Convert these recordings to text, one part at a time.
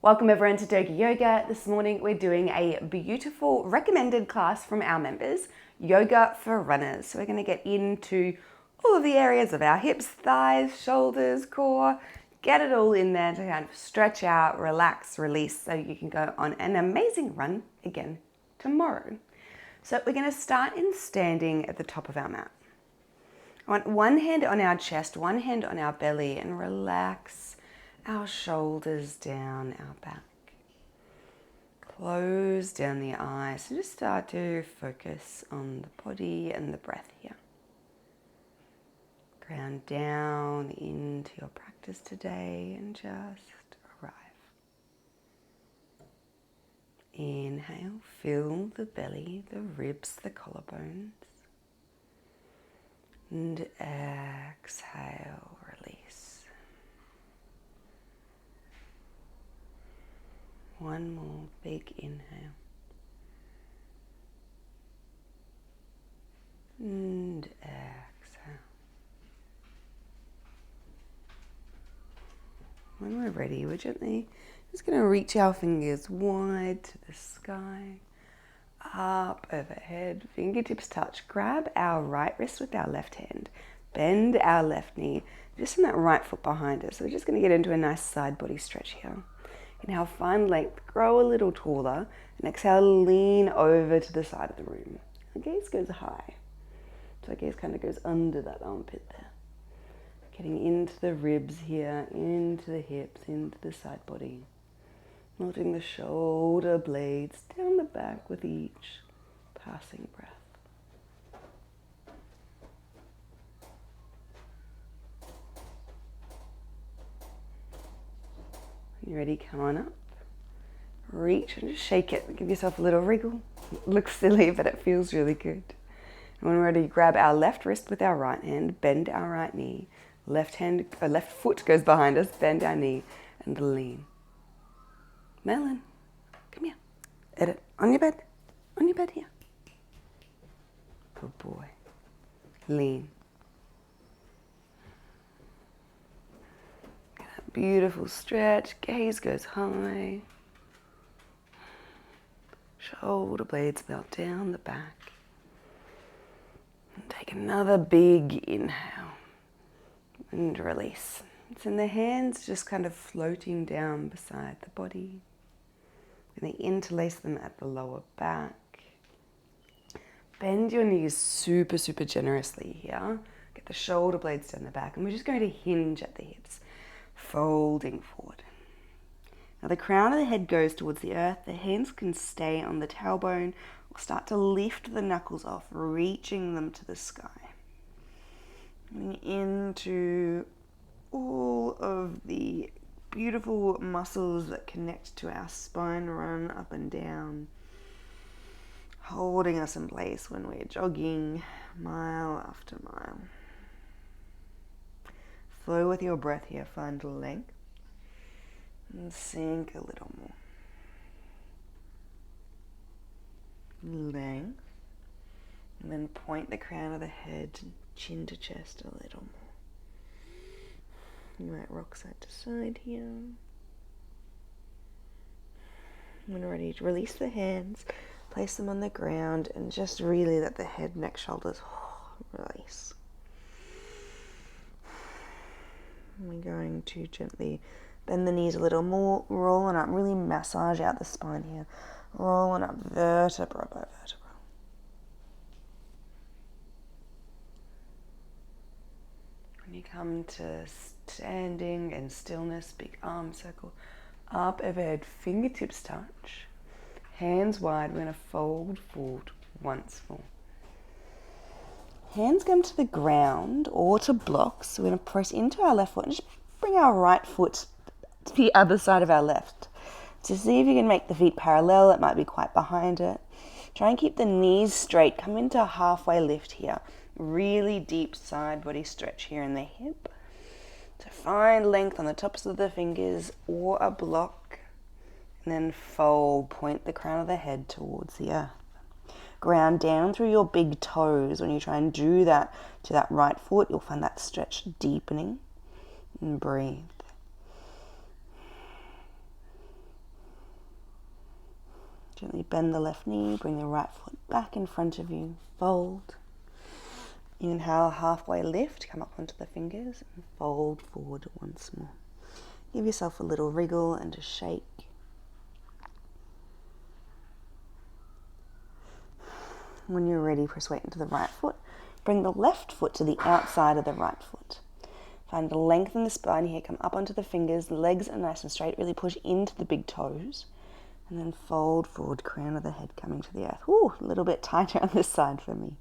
Welcome everyone to Doga Yoga. This morning we're doing a beautiful recommended class from our members, Yoga for Runners. So we're going to get into all of the areas of our hips, thighs, shoulders, core, get it all in there to kind of stretch out, relax, release so you can go on an amazing run again tomorrow. So we're going to start in standing at the top of our mat. I want one hand on our chest, one hand on our belly, and relax our shoulders down our back. Close down the eyes and just start to focus on the body and the breath here. Ground down into your practice today and just arrive. Inhale, fill the belly, the ribs, the collarbones. And exhale, release. One more big inhale. And exhale. When we're ready, we're gently just going to reach our fingers wide to the sky, up overhead, fingertips touch. Grab our right wrist with our left hand, bend our left knee, just in that right foot behind us. So we're just going to get into a nice side body stretch here. Inhale, find length, grow a little taller, and exhale, lean over to the side of the room. The gaze goes high, so our gaze kind of goes under that armpit there. Getting into the ribs here, into the hips, into the side body. Melting the shoulder blades down the back with each passing breath. When you're ready, come on up. Reach and just shake it. Give yourself a little wriggle. It looks silly, but it feels really good. And when we're ready, grab our left wrist with our right hand, bend our right knee. Left foot goes behind us, bend our knee, and lean. Melon, come here. Edit. On your bed here. Good boy. Lean. Beautiful stretch, gaze goes high. Shoulder blades melt down the back. And take another big inhale and release. Send the hands just kind of floating down beside the body. And they interlace them at the lower back. Bend your knees super, super generously here. Get the shoulder blades down the back. And we're just going to hinge at the hips. Folding forward. Now the crown of the head goes towards the earth. The hands can stay on the tailbone or start to lift the knuckles off, reaching them to the sky. And into all of the beautiful muscles that connect to our spine, run up and down, holding us in place when we're jogging mile after mile. Flow with your breath here, find length and sink a little more. Length, and then point the crown of the head, chin to chest a little more. You might rock side to side here. When ready, release the hands, place them on the ground, and just really let the head, neck, shoulders release. We're going to gently bend the knees a little more, rolling up, really massage out the spine here, rolling up vertebra by vertebra. When you come to standing and stillness, big arm circle, up overhead, fingertips touch, hands wide, we're going to fold forward once more. Hands come to the ground or to blocks. So we're going to press into our left foot and just bring our right foot to the other side of our left. So see if you can make the feet parallel. It might be quite behind it. Try and keep the knees straight. Come into a halfway lift here. Really deep side body stretch here in the hip. So find length on the tops of the fingers or a block. And then fold, point the crown of the head towards the earth. Ground down through your big toes. When you try and do that to that right foot, you'll find that stretch deepening. And breathe. Gently bend the left knee, bring the right foot back in front of you, fold. Inhale, halfway lift, come up onto the fingers and fold forward once more. Give yourself a little wriggle and a shake. When you're ready, press weight into the right foot. Bring the left foot to the outside of the right foot. Find the length in the spine here, come up onto the fingers, the legs are nice and straight, really push into the big toes. And then fold forward, crown of the head coming to the earth. Ooh, a little bit tighter on this side for me.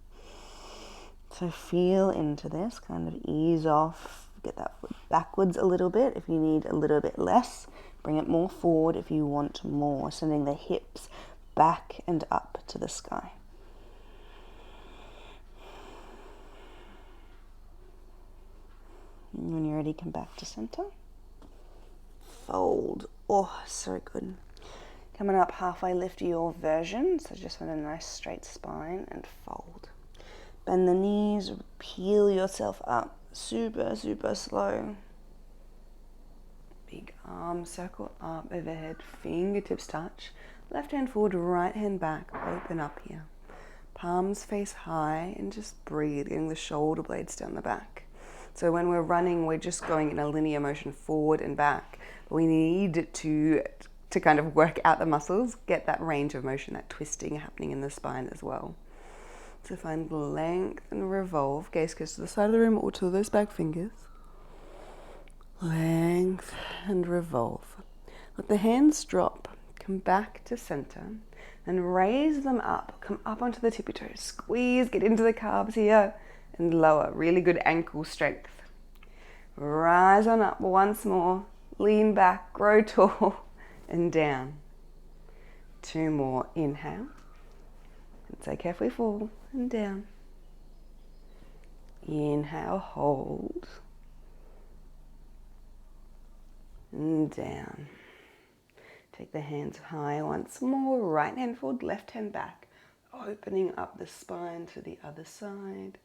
So feel into this, kind of ease off, get that foot backwards a little bit. If you need a little bit less, bring it more forward if you want more, sending the hips back and up to the sky. And when you're ready, come back to center. Fold. Oh, so good. Coming up halfway, lift your version. So just with a nice straight spine and fold. Bend the knees, peel yourself up. Super, super slow. Big arm circle up overhead, fingertips touch. Left hand forward, right hand back. Open up here. Palms face high and just breathe, getting the shoulder blades down the back. So when we're running, we're just going in a linear motion forward and back. But we need to kind of work out the muscles, get that range of motion, that twisting happening in the spine as well. So find length and revolve. Gaze goes to the side of the room or to those back fingers. Length and revolve. Let the hands drop. Come back to center and raise them up. Come up onto the tippy toes. Squeeze, get into the calves here. And lower, really good ankle strength. Rise on up once more, lean back, grow tall, and down. 2 more, inhale. And so carefully fall, and down. Inhale, hold. And down. Take the hands high once more, right hand forward, left hand back. Opening up the spine to the other side.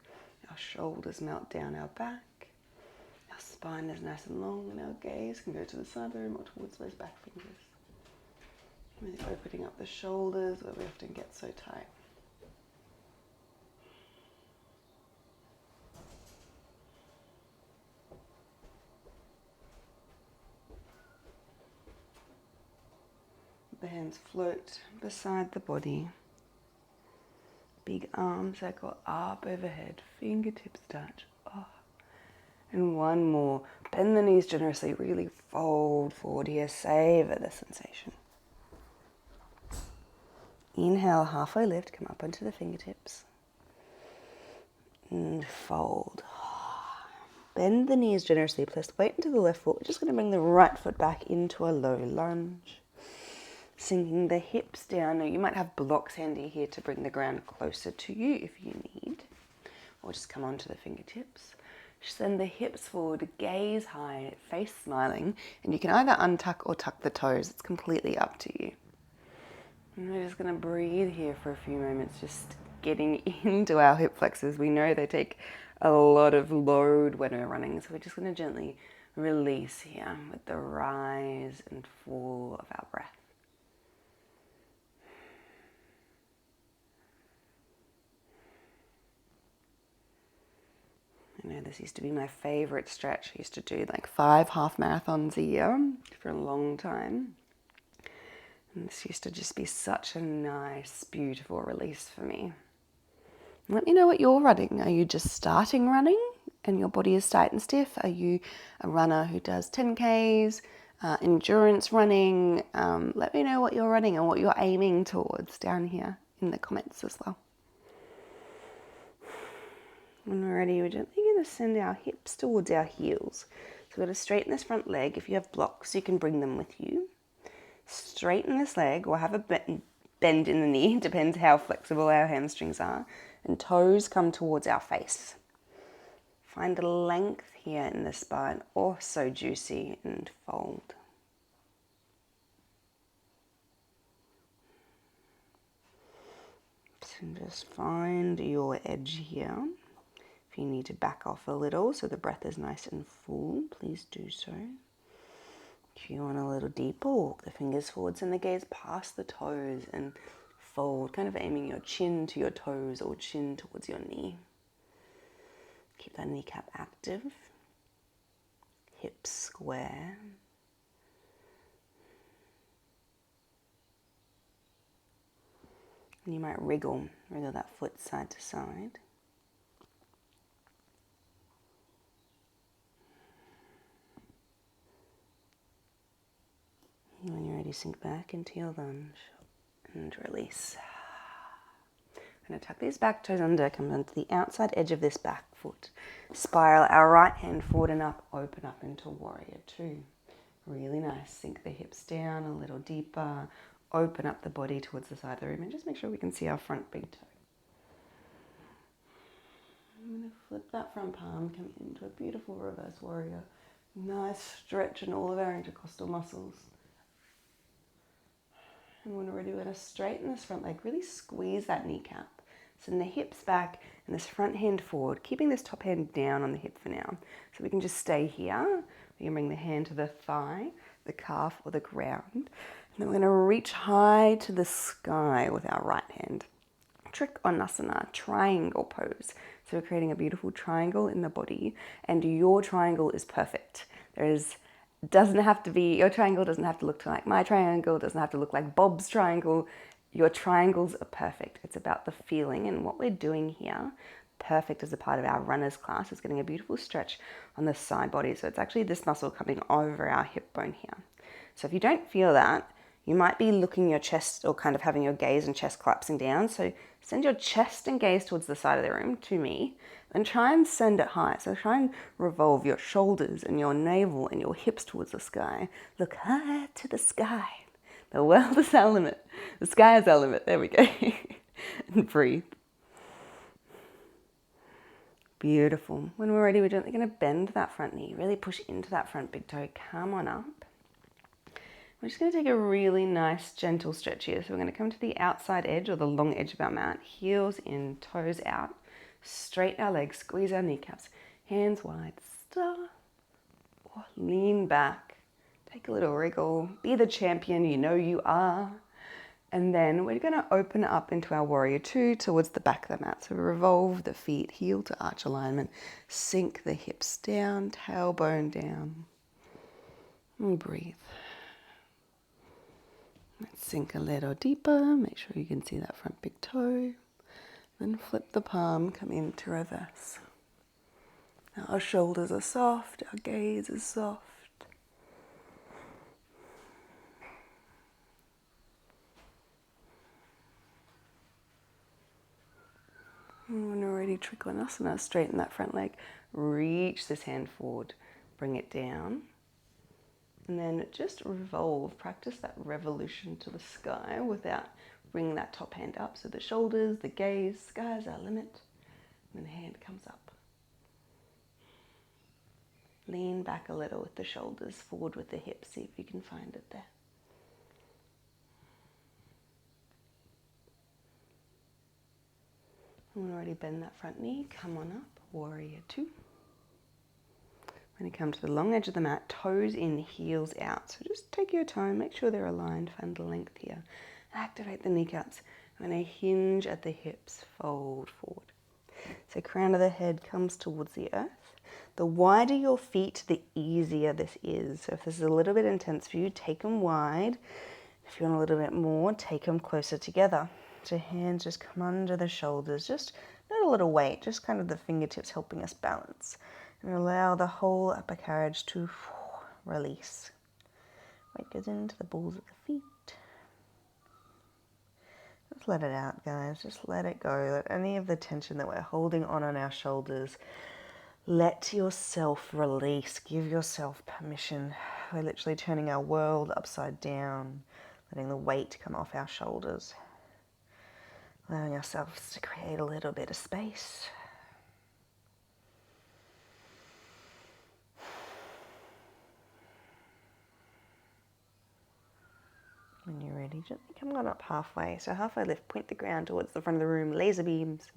Our shoulders melt down our back. Our spine is nice and long and our gaze can go to the side of the room or towards those back fingers. Really opening up the shoulders where we often get so tight. The hands float beside the body. Big arm circle up overhead, fingertips touch. Oh. And one more. Bend the knees generously, really fold forward here. Savor the sensation. Inhale, halfway lift, come up onto the fingertips. And fold. Bend the knees generously, place weight into the left foot. We're just going to bring the right foot back into a low lunge. Sinking the hips down. Now you might have blocks handy here to bring the ground closer to you if you need. Or just come onto the fingertips. Send the hips forward, gaze high, face smiling. And you can either untuck or tuck the toes. It's completely up to you. And we're just going to breathe here for a few moments, just getting into our hip flexors. We know they take a lot of load when we're running. So we're just going to gently release here with the rise and fall of our breath. I know this used to be my favorite stretch. I used to do like 5 half marathons a year for a long time. And this used to just be such a nice, beautiful release for me. Let me know what you're running. Are you just starting running and your body is tight and stiff? Are you a runner who does 10Ks, endurance running? Let me know what you're running and what you're aiming towards down here in the comments as well. When we're ready, we're gently going to send our hips towards our heels. So we're going to straighten this front leg. If you have blocks, you can bring them with you. Straighten this leg or have a bend in the knee. Depends how flexible our hamstrings are. And toes come towards our face. Find a length here in the spine. Oh, so juicy, and fold. So just find your edge here. If you need to back off a little so the breath is nice and full, please do so. If you want a little deeper, walk the fingers forwards and the gaze past the toes and fold, kind of aiming your chin to your toes or chin towards your knee. Keep that kneecap active, hips square. And you might wriggle that foot side to side. And when you're ready, sink back into your lunge and release. I'm going to tuck these back toes under, come onto the outside edge of this back foot. Spiral our right hand forward and up, open up into warrior two. Really nice. Sink the hips down a little deeper, open up the body towards the side of the room, and just make sure we can see our front big toe. I'm going to flip that front palm, come into a beautiful reverse warrior. Nice stretch in all of our intercostal muscles. And when we're ready, we're going to straighten this front leg, really squeeze that kneecap. Send the hips back and this front hand forward, keeping this top hand down on the hip for now. So we can just stay here. We can bring the hand to the thigh, the calf, or the ground. And then we're going to reach high to the sky with our right hand. Trikonasana, triangle pose. So we're creating a beautiful triangle in the body, and your triangle is perfect. Your triangle doesn't have to look like my triangle, doesn't have to look like Bob's triangle. Your triangles are perfect. It's about the feeling, and what we're doing here, perfect as a part of our runners class, is getting a beautiful stretch on the side body. So it's actually this muscle coming over our hip bone here. So if you don't feel that, you might be looking your chest or kind of having your gaze and chest collapsing down. So send your chest and gaze towards the side of the room, to me, and try and send it high. So try and revolve your shoulders and your navel and your hips towards the sky. Look high to the sky. The world is our limit. The sky is our limit. There we go. And breathe. Beautiful. When we're ready, we're gently going to bend that front knee. Really push into that front big toe. Come on up. We're just going to take a really nice, gentle stretch here. So we're going to come to the outside edge or the long edge of our mat. Heels in, toes out. Straighten our legs, squeeze our kneecaps. Hands wide, star. Or lean back. Take a little wriggle. Be the champion you know you are. And then we're going to open up into our warrior two towards the back of the mat. So revolve the feet, heel to arch alignment. Sink the hips down, tailbone down. And breathe. Let's sink a little deeper. Make sure you can see that front big toe. Then flip the palm, come into reverse. Now our shoulders are soft, our gaze is soft. And when we're ready, Trikonasana, straighten that front leg. Reach this hand forward, bring it down. And then just revolve, practice that revolution to the sky without bringing that top hand up. So the shoulders, the gaze, sky is our limit. And then the hand comes up. Lean back a little with the shoulders, forward with the hips. See if you can find it there. And already bend that front knee. Come on up, warrior two. When you come to the long edge of the mat, toes in, heels out. So just take your time, make sure they're aligned, find the length here. Activate the kneecaps. I'm going to hinge at the hips, fold forward. So crown of the head comes towards the earth. The wider your feet, the easier this is. So if this is a little bit intense for you, take them wide. If you want a little bit more, take them closer together. So hands just come under the shoulders, just not a little weight, just kind of the fingertips helping us balance. And allow the whole upper carriage to release. Weight goes into the balls of the feet. Just let it out, guys. Just let it go. Let any of the tension that we're holding on our shoulders, let yourself release. Give yourself permission. We're literally turning our world upside down, letting the weight come off our shoulders. Allowing ourselves to create a little bit of space. When you're ready, gently come on up halfway. So halfway lift, point the ground towards the front of the room, laser beams,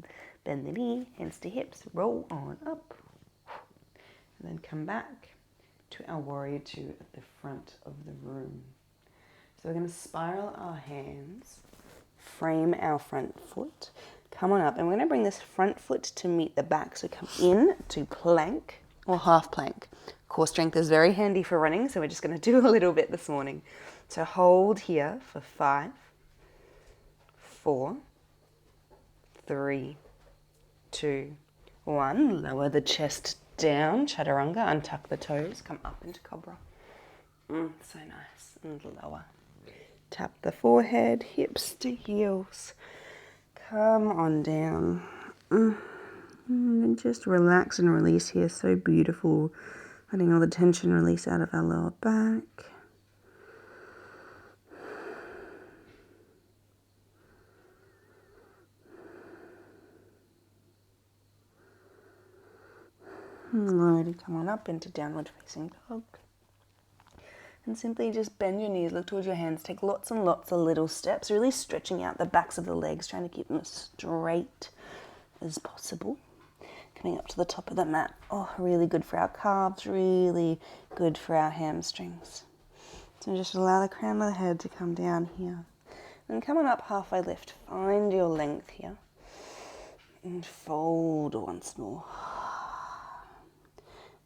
bend the knee, hands to hips, roll on up. And then come back, to our warrior two at the front of the room. So we're going to spiral our hands, frame our front foot, come on up, and we're going to bring this front foot to meet the back. So come in to plank or half plank. Core strength is very handy for running, so we're just going to do a little bit this morning. So hold here for 5, 4, 3, 2, 1. Lower the chest down, chaturanga, untuck the toes, come up into cobra. So nice, and lower. Tap the forehead, hips to heels. Come on down. And just relax and release here. So beautiful. Letting all the tension release out of our lower back. Alrighty, come on up into downward facing dog. And simply just bend your knees, look towards your hands, take lots and lots of little steps, really stretching out the backs of the legs, trying to keep them as straight as possible. Coming up to the top of the mat. Oh, really good for our calves, really good for our hamstrings. So just allow the crown of the head to come down here. And come on up halfway lift. Find your length here. And fold once more.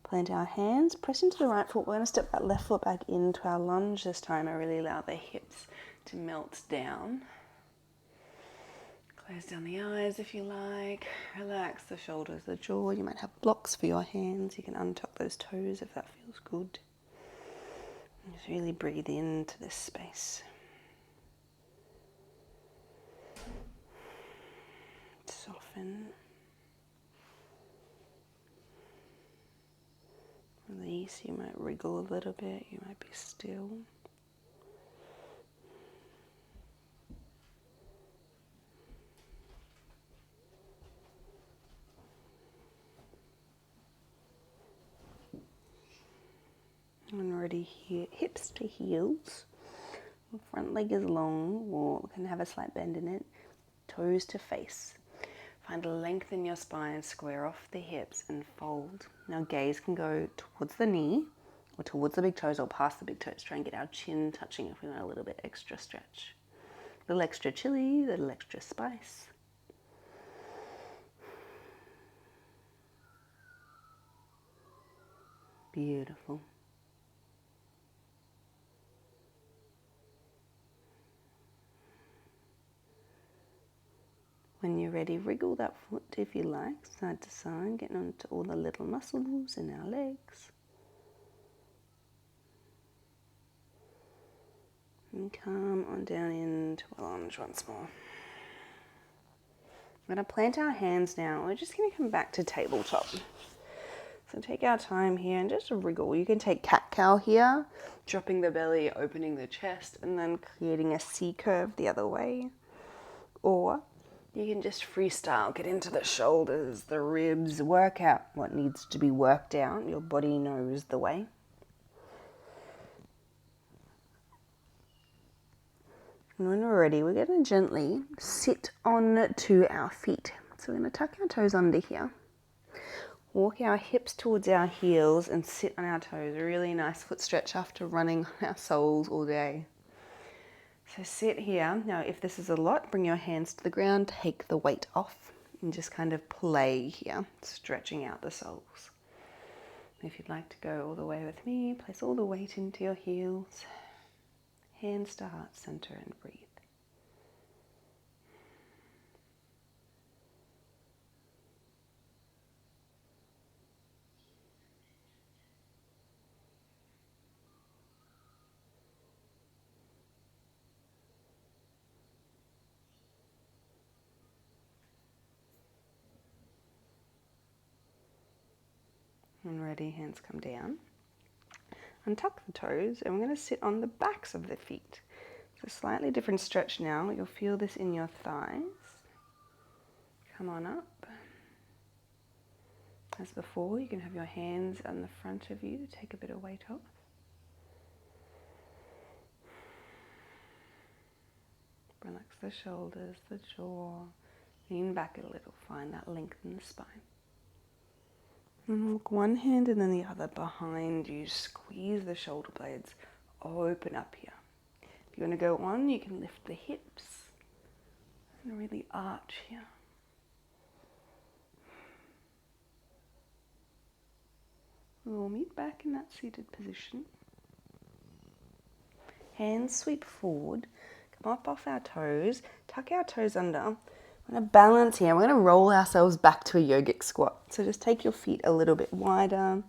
Plant our hands, press into the right foot. We're going to step that left foot back into our lunge this time. I really allow the hips to melt down. Close down the eyes if you like. Relax the shoulders, the jaw. You might have blocks for your hands. You can untuck those toes if that feels good. And just really breathe into this space. Soften. Release. You might wriggle a little bit. You might be still. And ready here, hips to heels. The front leg is long, or can have a slight bend in it. Toes to face. Find a length in your spine, square off the hips and fold. Now gaze can go towards the knee or towards the big toes or past the big toes. Try and get our chin touching if we want a little bit extra stretch. A little extra chili, a little extra spice. Beautiful. When you're ready, wriggle that foot if you like, side to side, getting onto all the little muscles in our legs. And come on down into a lunge once more. We're going to plant our hands now. We're just going to come back to tabletop. So take our time here and just wriggle. You can take cat-cow here, dropping the belly, opening the chest, and then creating a C-curve the other way. Or you can just freestyle, get into the shoulders, the ribs, work out what needs to be worked out. Your body knows the way. And when we're ready, we're going to gently sit on to our feet. So we're going to tuck our toes under here. Walk our hips towards our heels and sit on our toes. A really nice foot stretch after running on our soles all day. So sit here. Now, if this is a lot, bring your hands to the ground, take the weight off, and just kind of play here, stretching out the soles. If you'd like to go all the way with me, place all the weight into your heels, hands to heart center, and breathe. When ready, hands come down. Untuck the toes, and we're going to sit on the backs of the feet. It's a slightly different stretch now. You'll feel this in your thighs. Come on up. As before, you can have your hands on the front of you to take a bit of weight off. Relax the shoulders, the jaw. Lean back a little. Find that length in the spine. And walk one hand and then the other behind you. Squeeze the shoulder blades. Open up here. If you want to go on, you can lift the hips and really arch here. We'll meet back in that seated position. Hands sweep forward. Come up off our toes. Tuck our toes under. We're going to balance here. We're going to roll ourselves back to a yogic squat. So just take your feet a little bit wider.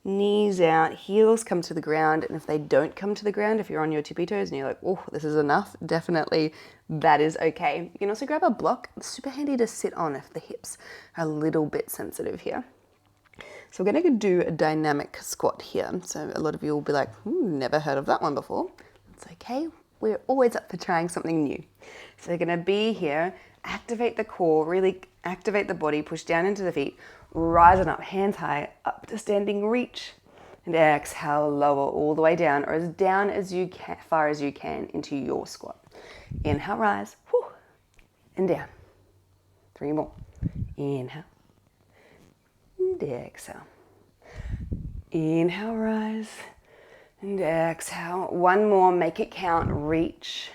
Knees out, heels come to the ground, and if they don't come to the ground, if you're on your tippy toes and you're like, oh, this is enough, definitely that is okay. You can also grab a block. It's super handy to sit on if the hips are a little bit sensitive here. So we're going to do a dynamic squat here. So a lot of you will be like, never heard of that one before. It's okay. We're always up for trying something new. So we're going to be here, activate the core, really activate the body, push down into the feet, rise on up, hands high, up to standing reach, and exhale, lower all the way down, or as down as you can, far as you can into your squat. Inhale, rise, whew, and down. 3 more. Inhale, and exhale. Inhale, rise, and exhale. 1 more, make it count, reach,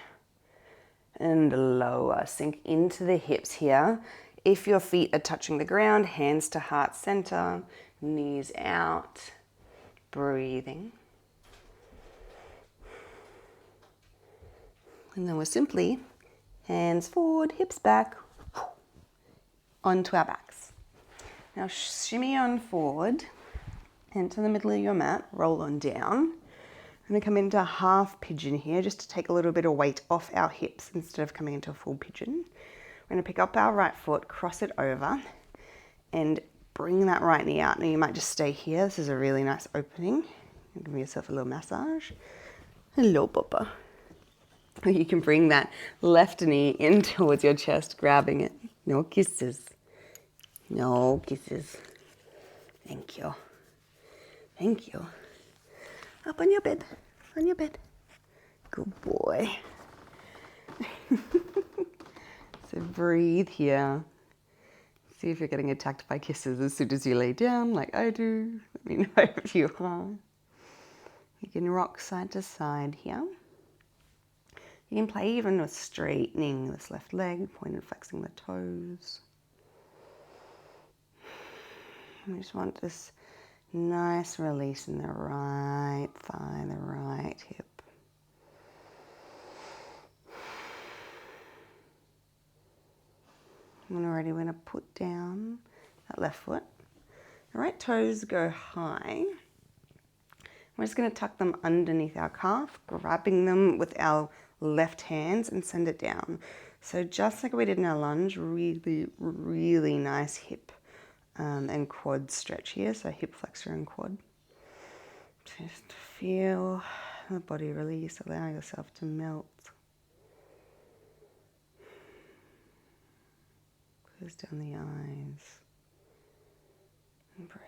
and lower. Sink into the hips here. If your feet are touching the ground, hands to heart center, knees out, breathing. And then we're simply hands forward, hips back, onto our backs. Now shimmy on forward, into the middle of your mat, roll on down. I'm going to come into a half pigeon here just to take a little bit of weight off our hips instead of coming into a full pigeon. We're going to pick up our right foot, cross it over, and bring that right knee out. Now you might just stay here. This is a really nice opening. Give yourself a little massage. Hello, Papa. You can bring that left knee in towards your chest, grabbing it. No kisses. No kisses. Thank you. Thank you. Up on your bed. On your bed. Good boy. So breathe here. See if you're getting attacked by kisses as soon as you lay down, like I do. Let me know if you are. You can rock side to side here. You can play even with straightening this left leg, pointed flexing the toes. We just want this nice release in the right thigh, the right hip. When we're ready, we're going to put down that left foot. The right toes go high. We're just going to tuck them underneath our calf, grabbing them with our left hands and send it down. So just like we did in our lunge, really, really nice hip and quad stretch here. So hip flexor and quad. Just feel the body release, allow yourself to melt. Close down the eyes and breathe.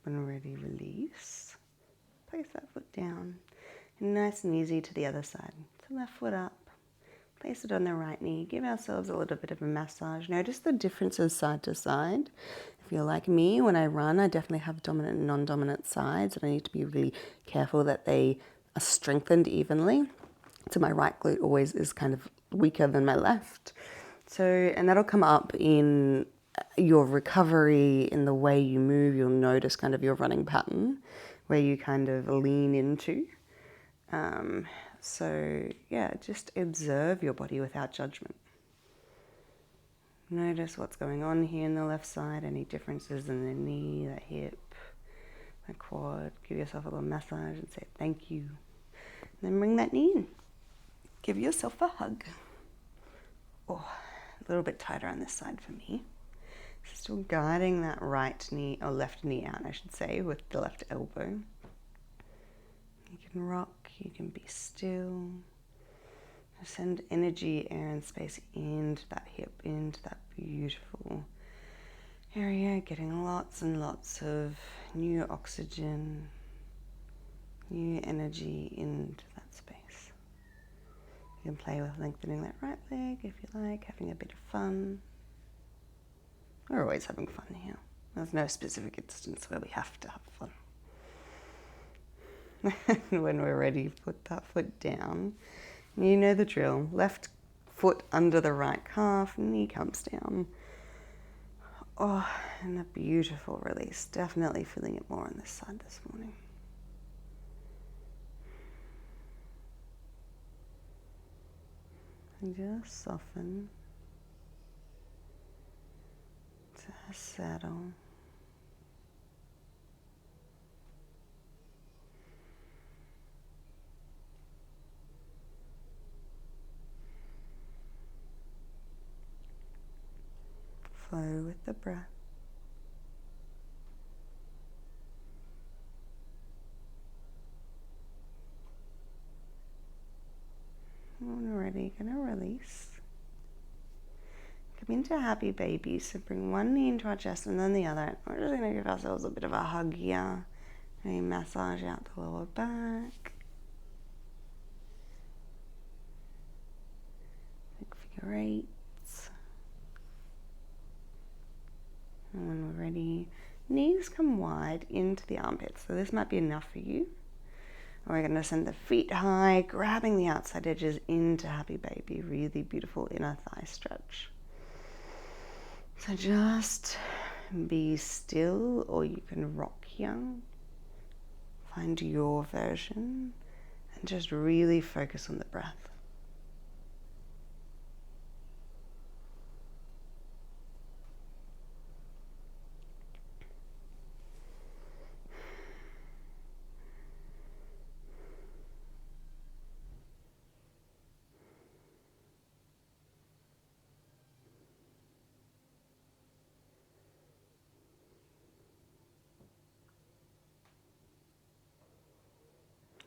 When ready, release. Place that foot down. And nice and easy to the other side. So left foot up. Place it on the right knee. Give ourselves a little bit of a massage. Notice the differences side to side. If you're like me, when I run, I definitely have dominant and non-dominant sides, and I need to be really careful that they are strengthened evenly. So my right glute always is kind of weaker than my left. So, and that'll come up in your recovery, in the way you move. You'll notice kind of your running pattern, where you kind of lean into. So yeah, just observe your body without judgment. Notice what's going on here in the left side, any differences in the knee, the hip, the quad. Give yourself a little massage and say thank you. And then bring that knee in. Give yourself a hug. Oh, a little bit tighter on this side for me. Still guiding that right knee, or left knee out, I should say, with the left elbow. You can rock, you can be still. Send energy, air and space into that hip, into that beautiful area, getting lots and lots of new oxygen, new energy into that space. You can play with lengthening that right leg if you like, having a bit of fun. We're always having fun here. There's no specific instance where we have to have fun. And when we're ready, put that foot down. You know the drill. Left foot under the right calf, knee comes down. Oh, and a beautiful release. Definitely feeling it more on this side this morning. And just soften to settle. Flow with the breath. When we're ready, going to release. Come into happy baby. So bring one knee into our chest and then the other. We're just going to give ourselves a bit of a hug here. Maybe massage out the lower back. Big figure eights. And when we're ready, knees come wide into the armpits. So this might be enough for you. We're going to send the feet high, grabbing the outside edges into happy baby. Really beautiful inner thigh stretch. So just be still, or you can rock here. Find your version and just really focus on the breath.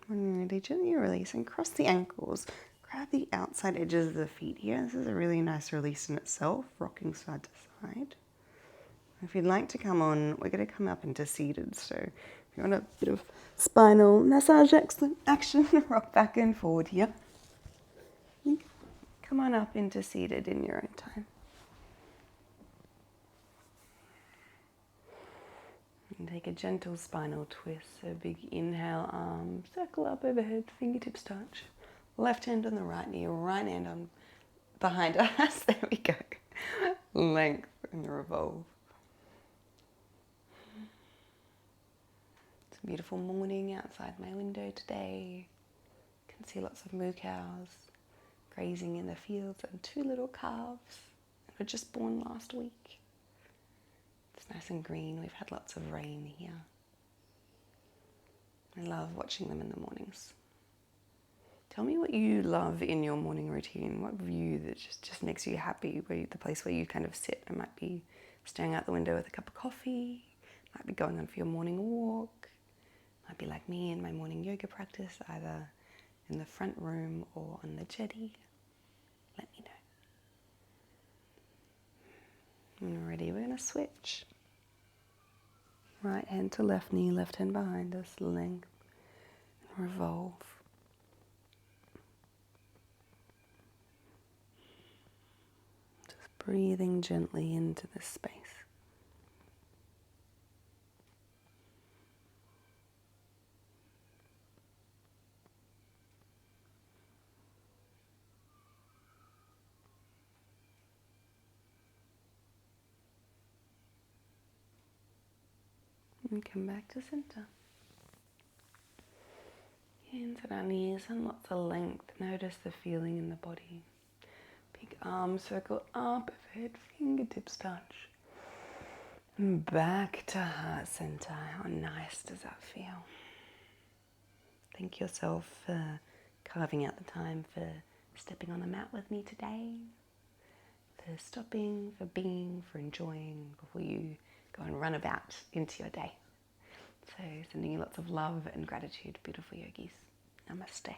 When you're ready, gently release and cross the ankles. Grab the outside edges of the feet here. This is a really nice release in itself, rocking side to side. If you'd like to come on, we're going to come up into seated. So if you want a bit of spinal massage action, rock back and forward here. Come on up into seated in your own time. And take a gentle spinal twist. So big inhale, arms circle up overhead, fingertips touch. Left hand on the right knee, right hand on behind us. There we go. Length and revolve. It's a beautiful morning outside my window today. You can see lots of moo cows grazing in the fields and two little calves that were just born last week. It's nice and green. We've had lots of rain here. I love watching them in the mornings. Tell me what you love in your morning routine. What view that just makes you happy, the place where you kind of sit. It might be staring out the window with a cup of coffee. It might be going on for your morning walk. It might be like me in my morning yoga practice, either in the front room or on the jetty. Let me know. When we're ready, we're going to switch. Right hand to left knee, left hand behind us, length, and revolve. Just breathing gently into this space. And come back to center. Hands at our knees and lots of length. Notice the feeling in the body. Big arms circle up, overhead, fingertips touch. And back to heart center. How nice does that feel? Thank yourself for carving out the time for stepping on the mat with me today. For stopping, for being, for enjoying before you go and run about into your day. So sending you lots of love and gratitude, beautiful yogis. Namaste.